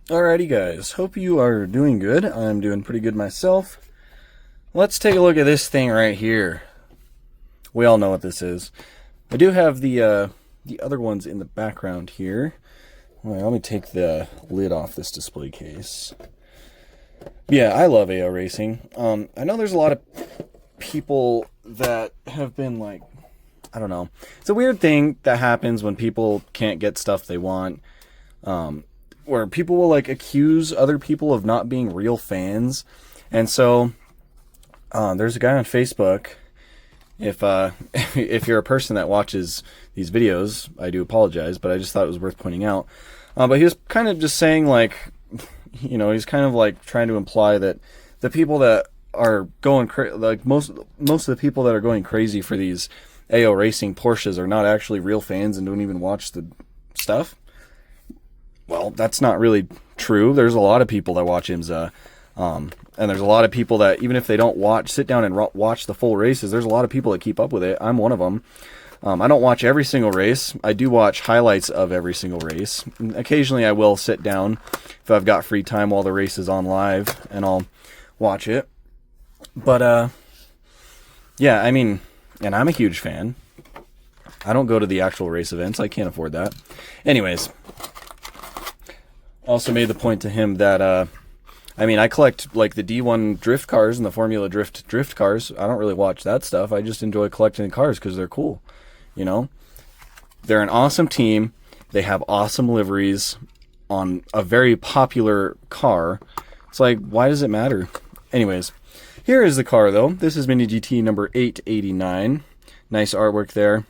Alrighty guys, hope you are doing good. I'm doing pretty good myself. Let's take a look at this thing right here. We all know what this is. I do have the other ones in the background here. Alright, let me take the lid off this display case. Yeah, I love AO racing. I know there's a lot of people that have been like, I don't know. It's a weird thing that happens when people can't get stuff they want. Where people will like accuse other people of not being real fans. And so there's a guy on Facebook. If if you're a person that watches these videos, I do apologize, but I just thought it was worth pointing out. But he was kind of just saying like, you know, he's kind of like trying to imply that the people that are going like most of the people that are going crazy for these AO racing Porsches are not actually real fans and don't even watch the stuff. Well, that's not really true. There's a lot of people that watch IMSA, and there's a lot of people that, even if they don't sit down and watch the full races, there's a lot of people that keep up with it. I'm one of them. I don't watch every single race. I do watch highlights of every single race. And occasionally I will sit down if I've got free time while the race is on live, and I'll watch it. But, yeah, I mean, and I'm a huge fan. I don't go to the actual race events. I can't afford that. Anyways. Also made the point to him that, I mean, I collect like the D1 drift cars and the Formula drift cars. I don't really watch that stuff. I just enjoy collecting the cars because they're cool. You know, they're an awesome team. They have awesome liveries on a very popular car. It's like, why does it matter? Anyways, here is the car though. This is Mini GT number 889. Nice artwork there.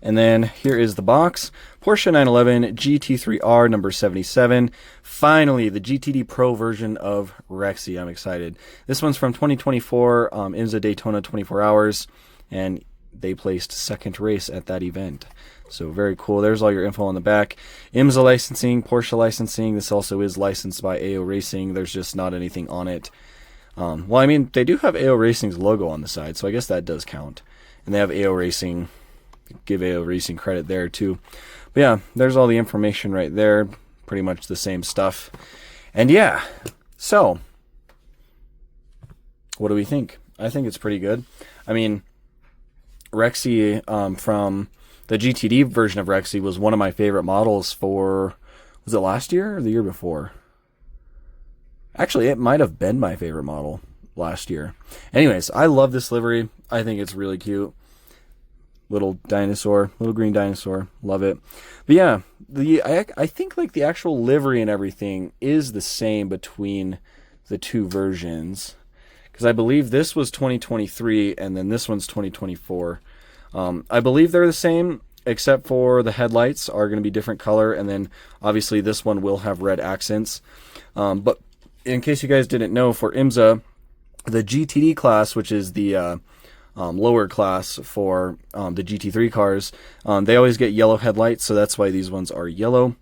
And then here is the box. Porsche 911 GT3R number 77. Finally, the GTD Pro version of Rexy. I'm excited. This one's from 2024, IMSA Daytona 24 hours. And they placed second race at that event. So very cool. There's all your info on the back. IMSA licensing, Porsche licensing. This also is licensed by AO Racing. There's just not anything on it. Well, I mean, they do have AO Racing's logo on the side, so I guess that does count. And they have AO Racing. Give AO Racing credit there too. But yeah, there's all the information right there. Pretty much the same stuff. And yeah, so what do we think? I think it's pretty good. I mean, Rexy from the GTD version of Rexy was one of my favorite models for, was it last year or the year before? Actually, it might have been my favorite model last year. Anyways, I love this livery. I think it's really cute. Little dinosaur, little green dinosaur, love it. But yeah, I think like the actual livery and everything is the same between the two versions, because I believe this was 2023 and then this one's 2024. I believe they're the same, except for the headlights are going to be different color, and then obviously this one will have red accents. But in case you guys didn't know, for IMSA, the GTD class, which is the lower class for the GT3 cars, they always get yellow headlights, so that's why these ones are yellow.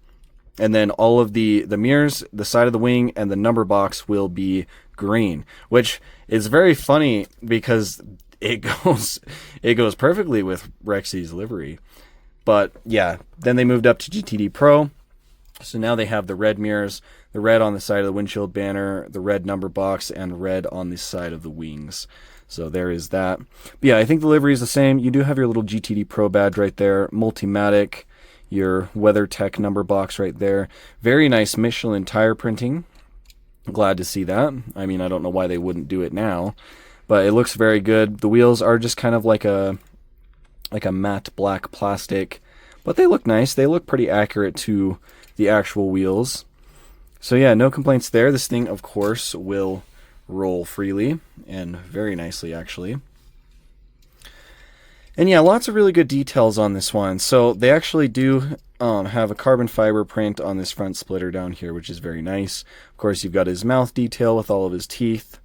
And then all of the mirrors, the side of the wing, and the number box will be green, which is very funny because it goes perfectly with Rexy's livery. But yeah, then they moved up to GTD Pro, so now they have the red mirrors, the red on the side of the windshield banner, the red number box, and red on the side of the wings. So there is that. But yeah, I think the livery is the same. You do have your little GTD Pro badge right there. Multimatic, your WeatherTech number box right there. Very nice Michelin tire printing. Glad to see that. I mean, I don't know why they wouldn't do it now, but it looks very good. The wheels are just kind of like a matte black plastic, but they look nice. They look pretty accurate to the actual wheels. So yeah, no complaints there. This thing, of course, will roll freely and very nicely actually. And yeah, lots of really good details on this one. So they actually do have a carbon fiber print on this front splitter down here, which is very nice. Of course, you've got his mouth detail with all of his teeth,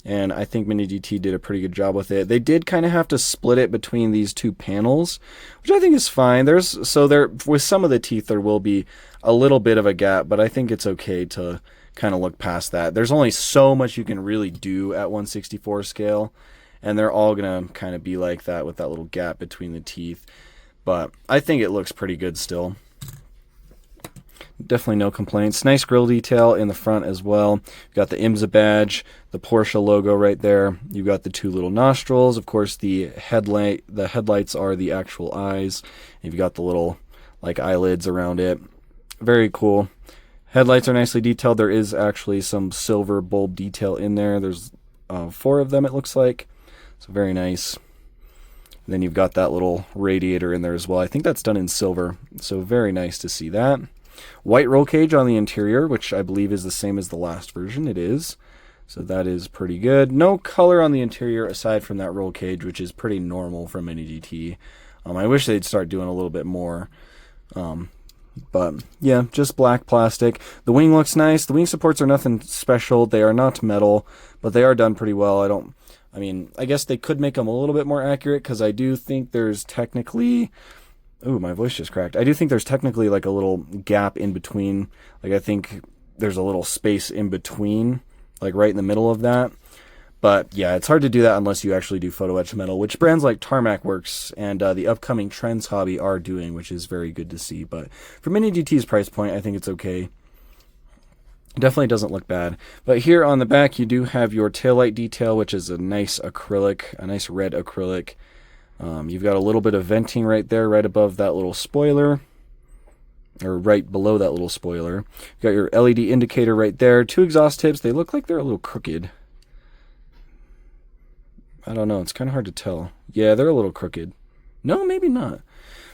and I think Mini GT did a pretty good job with it. They did kind of have to split it between these two panels, which I think is fine. There with some of the teeth there will be a little bit of a gap, but I think it's okay to kind of look past that. There's only so much you can really do at 1/64 scale, and they're all gonna kind of be like that with that little gap between the teeth. But I think it looks pretty good still. definitely no complaints. Nice grille detail in the front as well. You've got the IMSA badge, the Porsche logo right there. You've got the 2 little nostrils. Of course, the headlights are the actual eyes. You've got the little like eyelids around it. Very cool. Headlights are nicely detailed. There is actually some silver bulb detail in there. There's 4 of them, it looks like. So very nice. And then you've got that little radiator in there as well. I think that's done in silver. So very nice to see that. White roll cage on the interior, which I believe is the same as the last version. It is. So that is pretty good. No color on the interior aside from that roll cage, which is pretty normal from Mini GT. I wish they'd start doing a little bit more. But yeah, just black plastic. The wing looks nice. The wing supports are nothing special. They are not metal, but they are done pretty well. I guess they could make them a little bit more accurate, because I do think there's technically... Ooh, my voice just cracked. I do think there's technically like a little gap in between. Like, I think there's a little space in between, like right in the middle of that. But yeah, it's hard to do that unless you actually do photo etch metal, which brands like Tarmac Works and the upcoming Trends Hobby are doing, which is very good to see. But for Mini GT's price point, I think it's okay. It definitely doesn't look bad. But here on the back, you do have your taillight detail, which is a nice acrylic, a nice red acrylic. You've got a little bit of venting right there, right above that little spoiler, or right below that little spoiler. You've got your LED indicator right there. 2 exhaust tips. They look like they're a little crooked. I don't know. It's kind of hard to tell. Yeah, they're a little crooked. No, maybe not.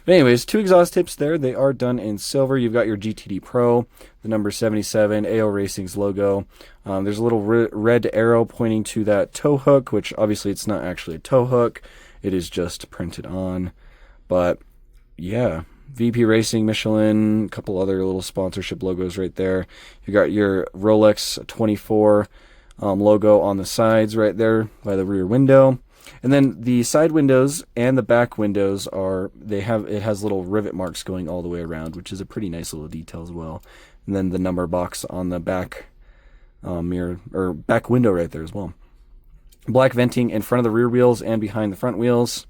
But anyways, 2 exhaust tips there. They are done in silver. You've got your GTD Pro, the number 77, AO Racing's logo. There's a little red arrow pointing to that tow hook, which obviously it's not actually a tow hook. It is just printed on. But yeah, VP Racing, Michelin, a couple other little sponsorship logos right there. You got your Rolex 24 logo on the sides right there by the rear window. And then the side windows and the back windows it has little rivet marks going all the way around, which is a pretty nice little detail as well. And then the number box on the back mirror, or back window right there as well. Black venting in front of the rear wheels and behind the front wheels.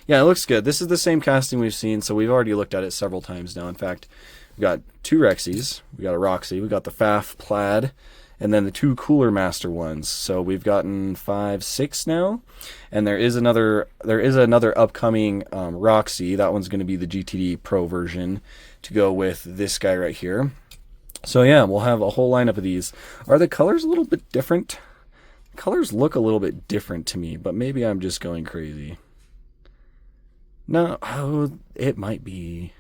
Yeah, it looks good. This is the same casting we've seen, so we've already looked at it several times now. In fact, we've got 2 Rexys, we got a Roxy, we got the FAF Plaid, and then the 2 Cooler Master ones. So we've gotten 5, 6 now, and there is another upcoming Roxy. That one's going to be the GTD Pro version to go with this guy right here. So yeah, we'll have a whole lineup of these. Are the colors a little bit different? Colors look a little bit different to me, but maybe I'm just going crazy. No, it might be.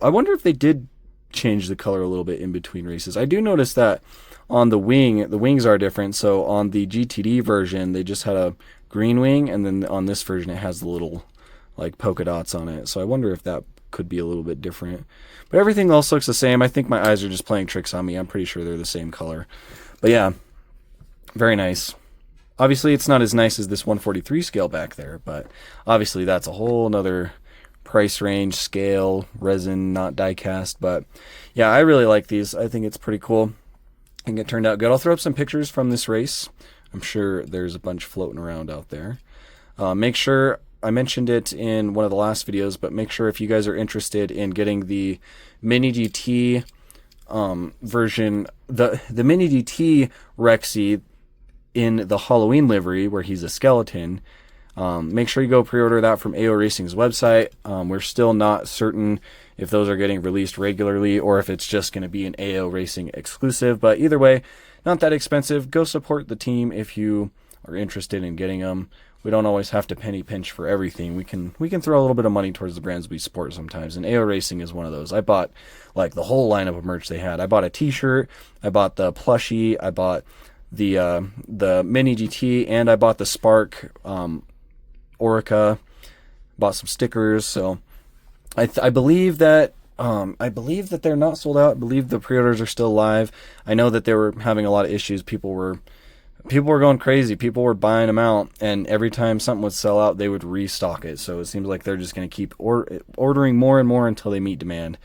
I wonder if they did change the color a little bit in between races. I do notice that on the wings are different. So on the GTD version, they just had a green wing, and then on this version, it has the little like polka dots on it. So I wonder if that could be a little bit different. But everything else looks the same. I think my eyes are just playing tricks on me. I'm pretty sure they're the same color. But yeah, very nice. Obviously, it's not as nice as this 143 scale back there, but obviously that's a whole nother price range, scale, resin, not die-cast. But yeah, I really like these. I think it's pretty cool. I think it turned out good. I'll throw up some pictures from this race. I'm sure there's a bunch floating around out there. Make sure, I mentioned it in one of the last videos, but make sure if you guys are interested in getting the Mini GT version, the Mini GT Rexy in the Halloween livery where he's a skeleton, make sure you go pre-order that from AO Racing's website. We're still not certain if those are getting released regularly or if it's just going to be an AO Racing exclusive, but either way, not that expensive. Go support the team if you are interested in getting them. We don't always have to penny pinch for everything. We can throw a little bit of money towards the brands we support sometimes, and AO Racing is one of those. I bought like the whole lineup of merch they had. I bought a t-shirt, I bought the plushie, I bought the Mini GT, and I bought the Spark Orica, bought some stickers. So I believe that they're not sold out. I believe the pre-orders are still live. I know that they were having a lot of issues. People were going crazy. People were buying them out, and every time something would sell out, they would restock it. So it seems like they're just going to keep ordering more and more until they meet demand,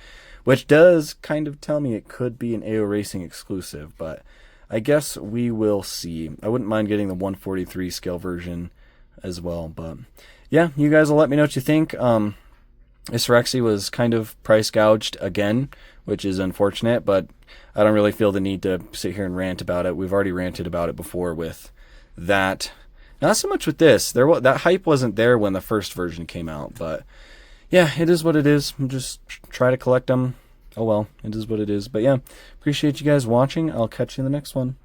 which does kind of tell me it could be an AO Racing exclusive, but I guess we will see. I wouldn't mind getting the 143 scale version as well, but yeah, you guys will let me know what you think. This Rexy was kind of price gouged again, which is unfortunate, but I don't really feel the need to sit here and rant about it. We've already ranted about it before with that. Not so much with this. That hype wasn't there when the first version came out, but yeah, it is what it is. Just try to collect them. Oh well, it is what it is. But yeah, appreciate you guys watching. I'll catch you in the next one.